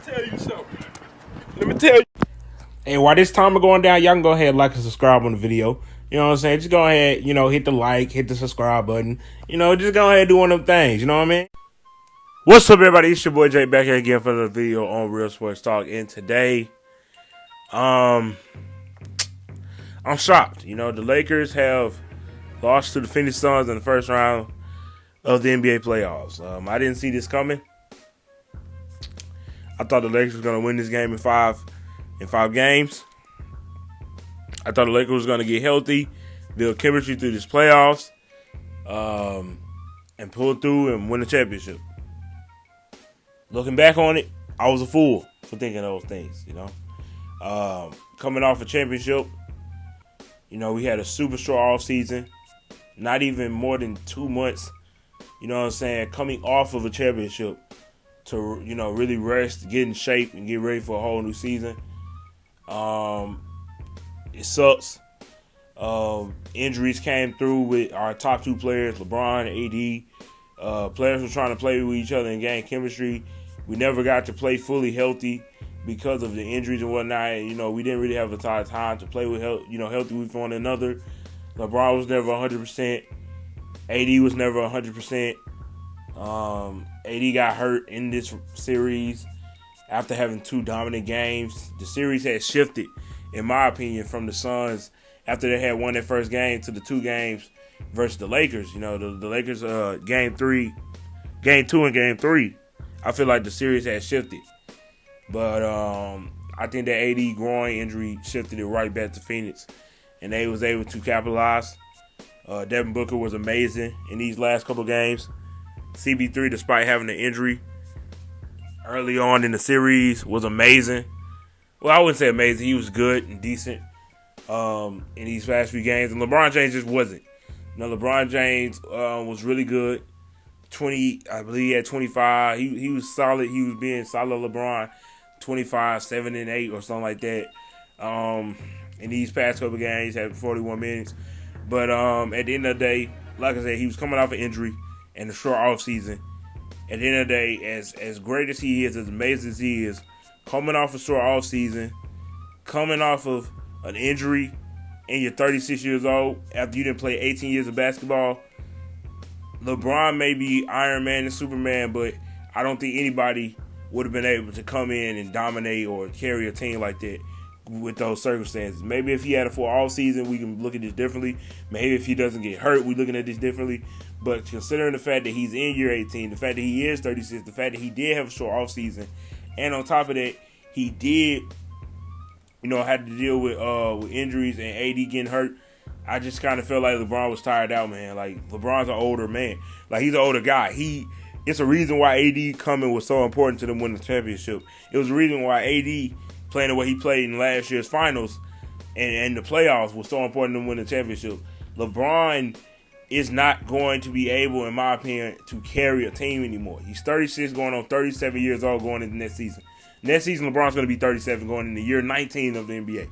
tell you something. Let me tell you. Hey, while this time is going down, y'all can go ahead and like and subscribe on the video. You know what I'm saying? Just go ahead, hit the like, hit the subscribe button. Just go ahead and do one of them things. You know what I mean? What's up, everybody? It's your boy Jay back here again for another video on Real Sports Talk. And today, I'm shocked. The Lakers have lost to the Phoenix Suns in the first round of the NBA playoffs. I didn't see this coming. I thought the Lakers were going to win this game in five games. I thought the Lakers was going to get healthy, build chemistry through this playoffs, and pull through and win the championship. Looking back on it, I was a fool for thinking those things, Coming off a championship, we had a super strong offseason, not even more than 2 months, coming off of a championship to, really rest, get in shape, and get ready for a whole new season. It sucks. Injuries came through with our top two players, LeBron and AD. Players were trying to play with each other and gain chemistry. We never got to play fully healthy because of the injuries and whatnot. We didn't really have the time to play with healthy with one another. LeBron was never 100%. AD was never 100%. AD got hurt in this series after having two dominant games. The series had shifted, in my opinion, from the Suns after they had won their first game to the two games versus the Lakers. The Lakers game 2 and game 3. I feel like the series had shifted. But I think that AD groin injury shifted it right back to Phoenix. And they was able to capitalize. Devin Booker was amazing in these last couple games. CB3, despite having an injury early on in the series, was amazing. Well, I wouldn't say amazing. He was good and decent in these last few games. And LeBron James just wasn't. LeBron James was really good. I believe he had 25. He was solid. He was being solid LeBron. 25, 7, and 8 or something like that. In these past couple games, had 41 minutes. But at the end of the day, like I said, he was coming off an injury and a short off season. At the end of the day, as great as he is, as amazing as he is, coming off a short off season, coming off of an injury, and you're 36 years old after you didn't play 18 years of basketball. LeBron may be Iron Man and Superman, but I don't think anybody would have been able to come in and dominate or carry a team like that with those circumstances. Maybe if he had a full off season, we can look at this differently. Maybe if he doesn't get hurt, we're looking at this differently. But considering the fact that he's in year 18, the fact that he is 36, the fact that he did have a short off season, and on top of that, he did, had to deal with injuries and AD getting hurt. I just kind of felt like LeBron was tired out, man. Like, LeBron's an older man. Like, he's an older guy. It's a reason why AD coming was so important to them winning the championship. It was a reason why AD playing the way he played in last year's finals and the playoffs was so important to them winning the championship. LeBron is not going to be able, in my opinion, to carry a team anymore. He's 36, going on 37 years old going into next season. Next season, LeBron's going to be 37 going into year 19 of the NBA.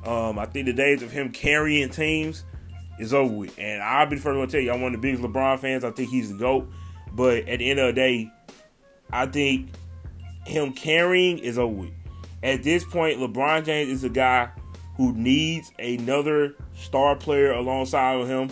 I think the days of him carrying teams is over with. And I'll be the first one to tell you, I'm one of the biggest LeBron fans. I think he's the GOAT. But at the end of the day, I think him carrying is over with. At this point, LeBron James is a guy who needs another star player alongside of him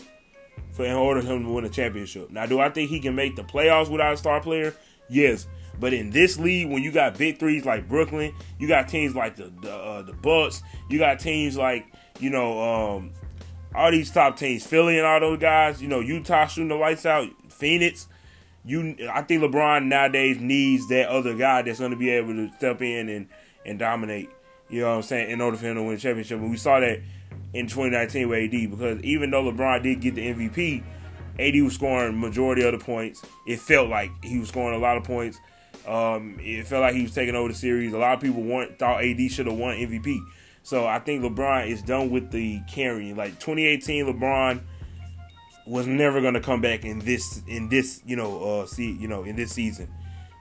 in order for him to win a championship. Now, do I think he can make the playoffs without a star player? Yes. But in this league, when you got big threes like Brooklyn, you got teams like the Bucks, you got teams like, all these top teams, Philly and all those guys, Utah shooting the lights out, Phoenix. I think LeBron nowadays needs that other guy that's going to be able to step in and dominate, in order for him to win a championship. And we saw that in 2019 with AD, because even though LeBron did get the MVP, AD was scoring majority of the points. It felt like he was scoring a lot of points. It felt like he was taking over the series. A lot of people thought AD should have won MVP. So I think LeBron is done with the carrying. Like 2018, LeBron was never going to come back in this season.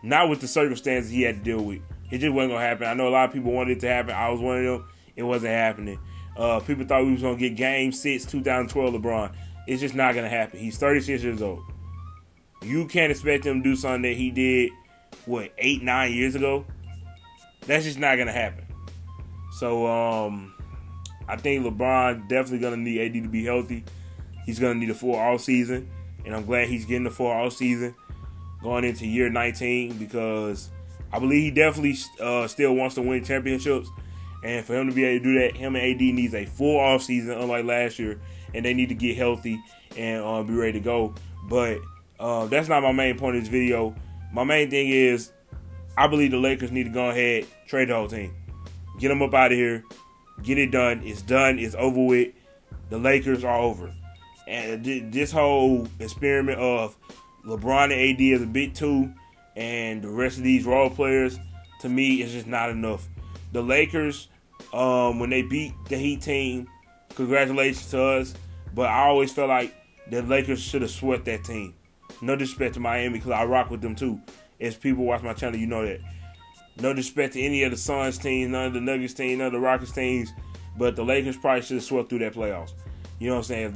Not with the circumstances he had to deal with. It just wasn't going to happen. I know a lot of people wanted it to happen. I was one of them. It wasn't happening. People thought we was going to get Game 6, 2012 LeBron. It's just not going to happen. He's 36 years old. You can't expect him to do something that he did, 8, 9 years ago? That's just not gonna happen. So I think LeBron definitely gonna need AD to be healthy. He's gonna need a full off season, and I'm glad he's getting the full off season going into year 19 because I believe he definitely still wants to win championships. And for him to be able to do that, him and AD needs a full off season, unlike last year, and they need to get healthy and be ready to go. But that's not my main point of this video. My main thing is I believe the Lakers need to go ahead, trade the whole team. Get them up out of here. Get it done. It's done. It's over with. The Lakers are over. And this whole experiment of LeBron and AD as a big two and the rest of these role players, to me, is just not enough. The Lakers, when they beat the Heat team, congratulations to us. But I always felt like the Lakers should have swept that team. No disrespect to Miami because I rock with them too. As people watch my channel, you know that. No disrespect to any of the Suns teams, none of the Nuggets teams, none of the Rockets teams. But the Lakers probably should have swept through that playoffs. You know what I'm saying? If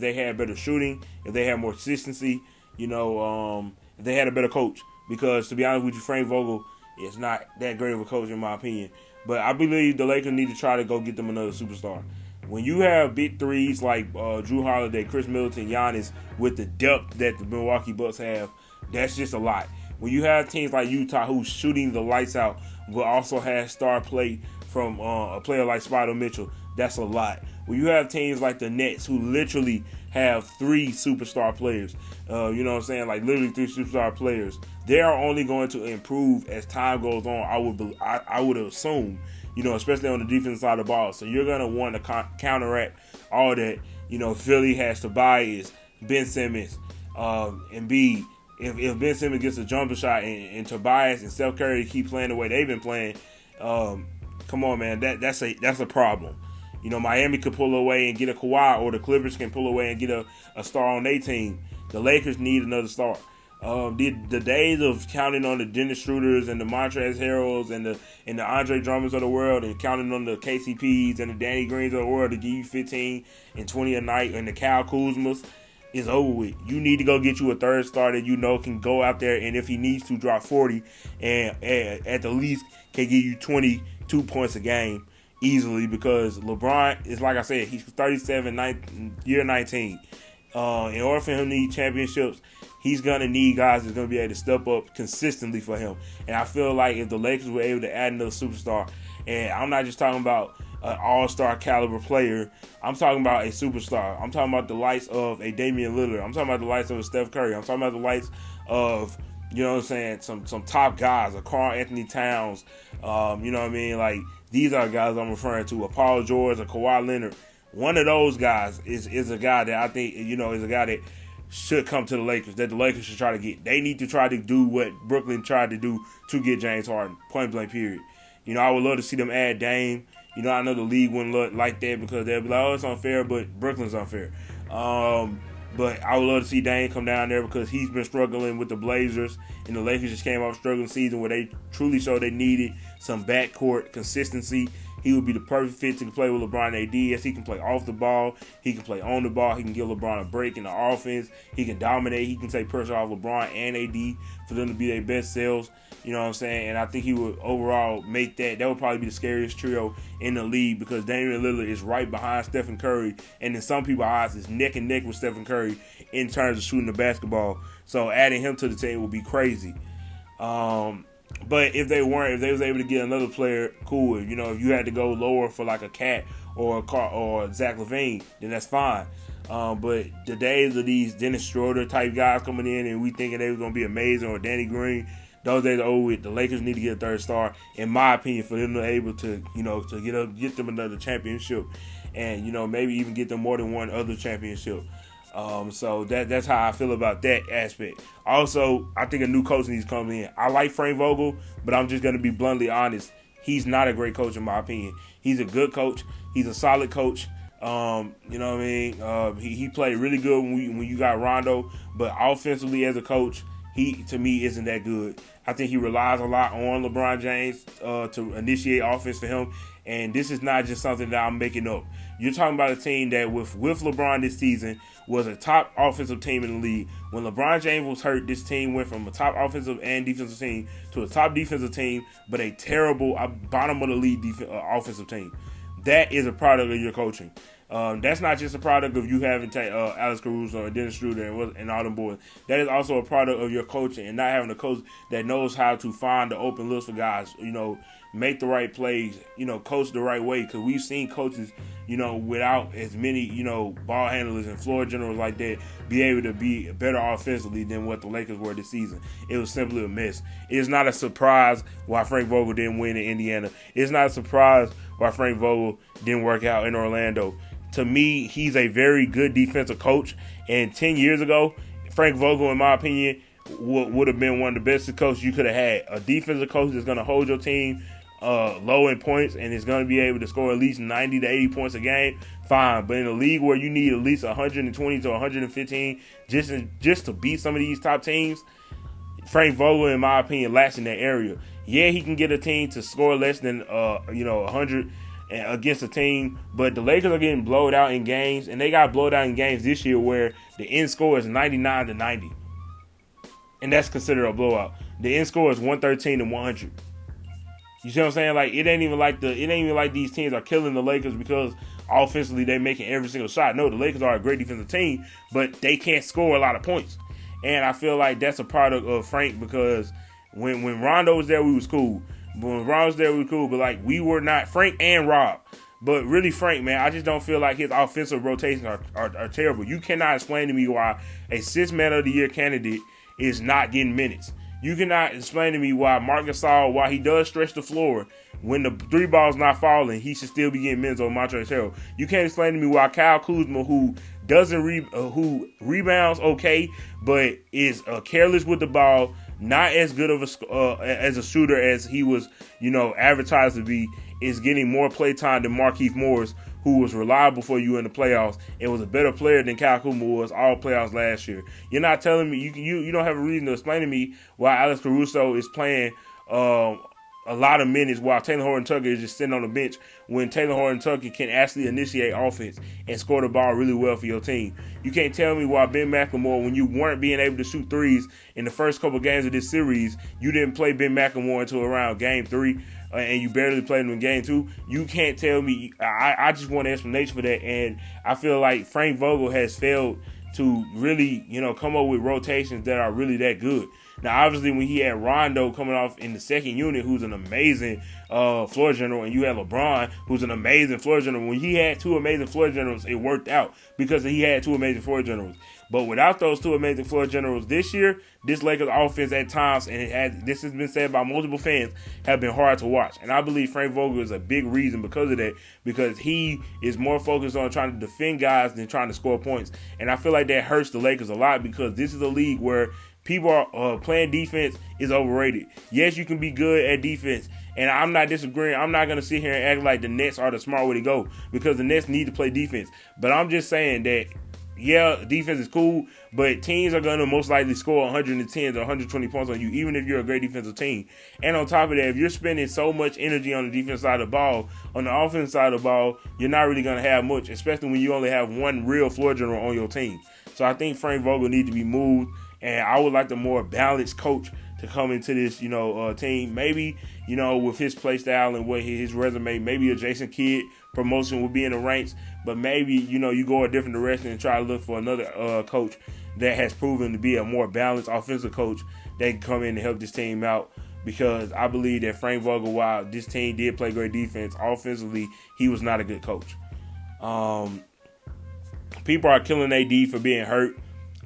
they had better shooting, if they had more consistency, if they had a better coach. Because to be honest with you, Frank Vogel is not that great of a coach in my opinion. But I believe the Lakers need to try to go get them another superstar. When you have big threes like Drew Holiday, Chris Middleton, Giannis, with the depth that the Milwaukee Bucks have, that's just a lot. When you have teams like Utah who's shooting the lights out, but also has star play from a player like Spider Mitchell, that's a lot. When you have teams like the Nets who literally have 3 superstar players, you know what I'm saying, like literally 3 superstar players, they are only going to improve as time goes on. I would assume, especially on the defensive side of the ball. So you're gonna want to counteract all that. Philly has Tobias, Ben Simmons, Embiid. If Ben Simmons gets a jumper shot and Tobias and Steph Curry keep playing the way they've been playing, come on, man, that's a problem. Miami could pull away and get a Kawhi, or the Clippers can pull away and get a star on their team. The Lakers need another star. The days of counting on the Dennis Schroeders and the Montrezl Harrells and the Andre Drummonds of the world and counting on the KCPs and the Danny Greens of the world to give you 15 and 20 a night and the Kyle Kuzmas is over with. You need to go get you a third star that can go out there and if he needs to drop 40 and at the least can give you 22 points a game easily, because LeBron is, like I said, he's 37, year 19. In order for him to need championships, he's going to need guys that's going to be able to step up consistently for him. And I feel like if the Lakers were able to add another superstar, and I'm not just talking about an all-star caliber player, I'm talking about a superstar. I'm talking about the likes of a Damian Lillard. I'm talking about the likes of a Steph Curry. I'm talking about the likes of, some top guys, a Karl Anthony Towns. Like, these are guys I'm referring to, a Paul George, a Kawhi Leonard. One of those guys is a guy that I think, is a guy that should come to the Lakers, that the Lakers should try to get. They need to try to do what Brooklyn tried to do to get James Harden, point blank period. I would love to see them add Dame. I know the league wouldn't look like that because they'll be like, oh, it's unfair, but Brooklyn's unfair. But I would love to see Dame come down there because he's been struggling with the Blazers, and the Lakers just came off a struggling season where they truly showed they needed some backcourt consistency. He would be the perfect fit to play with LeBron and AD. Yes, he can play off the ball. He can play on the ball. He can give LeBron a break in the offense. He can dominate. He can take pressure off LeBron and AD for them to be their best selves. You know what I'm saying? And I think he would overall make that. That would probably be the scariest trio in the league because Damian Lillard is right behind Stephen Curry. And in some people's eyes, is neck and neck with Stephen Curry in terms of shooting the basketball. So adding him to the team would be crazy. But if they was able to get another player, cool. If you had to go lower for like a Cat or a Car or Zach LaVine, then that's fine. But the days of these Dennis Schroeder type guys coming in and we thinking they were going to be amazing, or Danny Green, those days are over with. The Lakers need to get a third star, in my opinion, for them to be able to, to get them another championship, and maybe even get them more than one other championship. So that's how I feel about that aspect. Also, I think a new coach needs to come in. I like Frank Vogel, but I'm just going to be bluntly honest. He's not a great coach in my opinion. He's a good coach. He's a solid coach. You know what I mean? He played really good when you got Rondo, but offensively as a coach, he, to me, isn't that good. I think he relies a lot on LeBron James to initiate offense for him. And this is not just something that I'm making up. You're talking about a team that with LeBron this season was a top offensive team in the league. When LeBron James was hurt, this team went from a top offensive and defensive team to a top defensive team, but a terrible bottom of the league offensive team. That is a product of your coaching. That's not just a product of you having Alex Caruso and Dennis Schroeder and all them boys. That is also a product of your coaching and not having a coach that knows how to find the open looks for guys, make the right plays, coach the right way. Because we've seen coaches, without as many, ball handlers and floor generals like that, be able to be better offensively than what the Lakers were this season. It was simply a mess. It's not a surprise why Frank Vogel didn't win in Indiana. It's not a surprise why Frank Vogel didn't work out in Orlando. To me, he's a very good defensive coach. And 10 years ago, Frank Vogel, in my opinion, would have been one of the best coaches you could have had. A defensive coach that's going to hold your team low in points and is going to be able to score at least 90 to 80 points a game, fine. But in a league where you need at least 120 to 115 just to beat some of these top teams, Frank Vogel, in my opinion, lacks in that area. Yeah, he can get a team to score less than 100 against a team, but the Lakers are getting blowed out in games, and they got blowed out in games this year where the end score is 99 to 90, and that's considered a blowout. The end score is 113 to 100. You see what I'm saying? Like it ain't even like these teams are killing the Lakers because offensively they're making every single shot. No, the Lakers are a great defensive team, but they can't score a lot of points, and I feel like that's a product of Frank because when Rondo was there, we was cool. When Rob was there, we were cool, but like we were not Frank and Rob. But really, Frank, man, I just don't feel like his offensive rotations are terrible. You cannot explain to me why a 6th Man of the Year candidate is not getting minutes. You cannot explain to me why Marc Gasol, while he does stretch the floor, when the 3 ball's not falling, he should still be getting minutes over Montrezl Harrell. You can't explain to me why Kyle Kuzma, who rebounds okay, but is careless with the ball, not as good of as a shooter as he was, advertised to be, is getting more play time than Markieff Morris, who was reliable for you in the playoffs and was a better player than Kyle Kuzma was all playoffs last year. You're not telling me you don't have a reason to explain to me why Alex Caruso is playing a lot of minutes while Taylor Horton-Tucker is just sitting on the bench when Taylor Horton-Tucker can actually initiate offense and score the ball really well for your team. You can't tell me why Ben McLemore, when you weren't being able to shoot threes in the first couple games of this series, you didn't play Ben McLemore until around Game 3 and you barely played him in Game 2. You can't tell me. I just want an explanation for that, and I feel like Frank Vogel has failed to really, come up with rotations that are really that good. Now, obviously, when he had Rondo coming off in the second unit, who's an amazing floor general, and you had LeBron, who's an amazing floor general, when he had 2 amazing floor generals, it worked out because he had 2 amazing floor generals. But without those 2 amazing floor generals this year, this Lakers offense at times, and this has been said by multiple fans, have been hard to watch. And I believe Frank Vogel is a big reason because of that, because he is more focused on trying to defend guys than trying to score points. And I feel like that hurts the Lakers a lot because this is a league where people are playing defense is overrated. Yes, you can be good at defense, and I'm not disagreeing. I'm not going to sit here and act like the Nets are the smart way to go because the Nets need to play defense. But I'm just saying that, yeah, defense is cool, but teams are going to most likely score 110 to 120 points on you, even if you're a great defensive team. And on top of that, if you're spending so much energy on the defense side of the ball, on the offense side of the ball, you're not really going to have much, especially when you only have one real floor general on your team. So I think Frank Vogel needs to be moved. And I would like the more balanced coach to come into this, team. Maybe, with his play style and what his resume, maybe a Jason Kidd promotion would be in the ranks. But maybe, you go a different direction and try to look for another coach that has proven to be a more balanced offensive coach that can come in and help this team out. Because I believe that Frank Vogel, while this team did play great defense, offensively, he was not a good coach. People are killing AD for being hurt.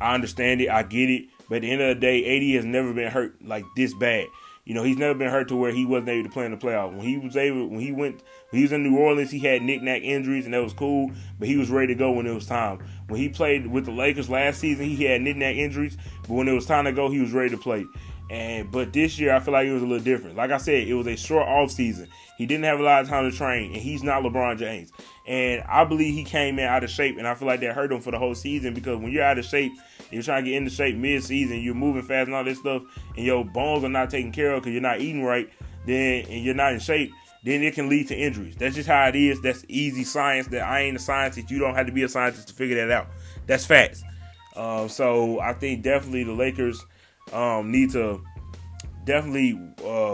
I understand it. I get it. But at the end of the day, AD has never been hurt like this bad. He's never been hurt to where he wasn't able to play in the playoffs. When he was in New Orleans, he had knick-knack injuries, and that was cool, but he was ready to go when it was time. When he played with the Lakers last season, he had knick-knack injuries, but when it was time to go, he was ready to play. But this year I feel like it was a little different. Like I said, it was a short off season. He didn't have a lot of time to train, and he's not LeBron James. And I believe he came in out of shape, and I feel like that hurt him for the whole season, because when you're out of shape, you're trying to get into shape mid-season, you're moving fast and all this stuff, and your bones are not taken care of because you're not eating right, and you're not in shape, then it can lead to injuries. That's just how it is. That's easy science. That I ain't a scientist. You don't have to be a scientist to figure that out. That's facts. So I think definitely the Lakers need to definitely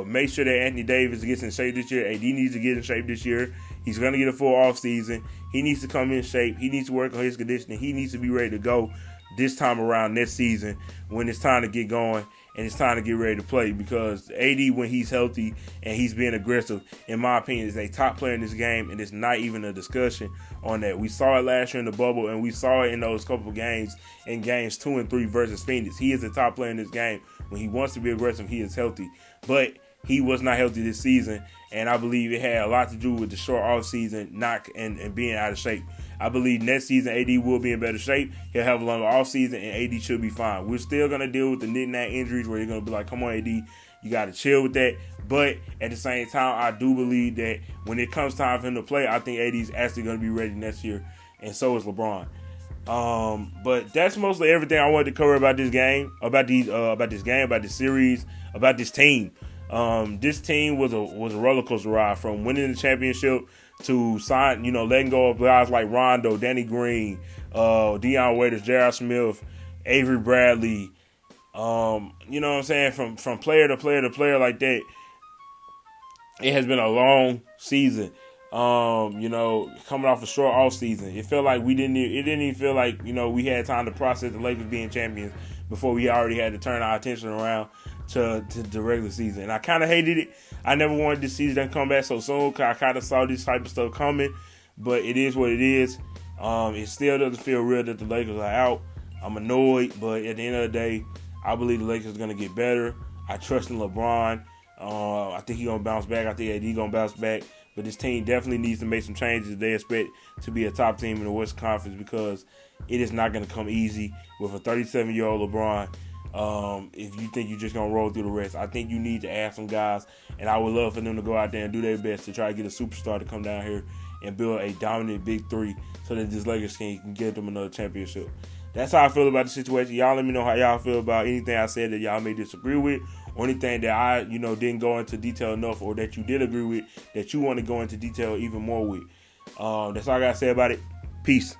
make sure that Anthony Davis gets in shape this year. AD needs to get in shape this year. He's going to get a full off season. He needs to come in shape. He needs to work on his conditioning. He needs to be ready to go this time around next season when it's time to get going and it's time to get ready to play, because AD, when he's healthy and he's being aggressive, in my opinion, is a top player in this game, and it's not even a discussion on that. We saw it last year in the bubble, and we saw it in those couple games, in games 2 and 3 versus Phoenix. He is a top player in this game. When he wants to be aggressive, he is healthy. But he was not healthy this season, and I believe it had a lot to do with the short off season and being out of shape. I believe next season AD will be in better shape. He'll have a longer off season, and AD should be fine. We're still going to deal with the knick-knack injuries where you're going to be like, come on, AD, you got to chill with that. But at the same time, I do believe that when it comes time for him to play, I think AD is actually going to be ready next year, and so is LeBron. But that's mostly everything I wanted to cover about this game, about this series, about this team. This team was a roller coaster ride, from winning the championship to letting go of guys like Rondo, Danny Green, Deion Waiters, J.R. Smith, Avery Bradley. You know what I'm saying? From player to player to player like that. It has been a long season. Coming off a short off season, it felt like it didn't even feel like, we had time to process the Lakers being champions before we already had to turn our attention around to the regular season. And I kind of hated it. I never wanted this season to come back so soon, because I kind of saw this type of stuff coming, but it is what it is. It still doesn't feel real that the Lakers are out. I'm annoyed, but at the end of the day, I believe the Lakers are going to get better. I trust in LeBron. I think he's going to bounce back. I think AD going to bounce back. But this team definitely needs to make some changes if they expect to be a top team in the Western Conference, because it is not going to come easy with a 37-year-old LeBron. If you think you're just going to roll through the rest, I think you need to add some guys, and I would love for them to go out there and do their best to try to get a superstar to come down here and build a dominant big three so that this Lakers can get them another championship. That's how I feel about the situation. Y'all let me know how y'all feel about anything I said that y'all may disagree with, or anything that I, didn't go into detail enough, or that you did agree with, that you want to go into detail even more with. That's all I got to say about it. Peace.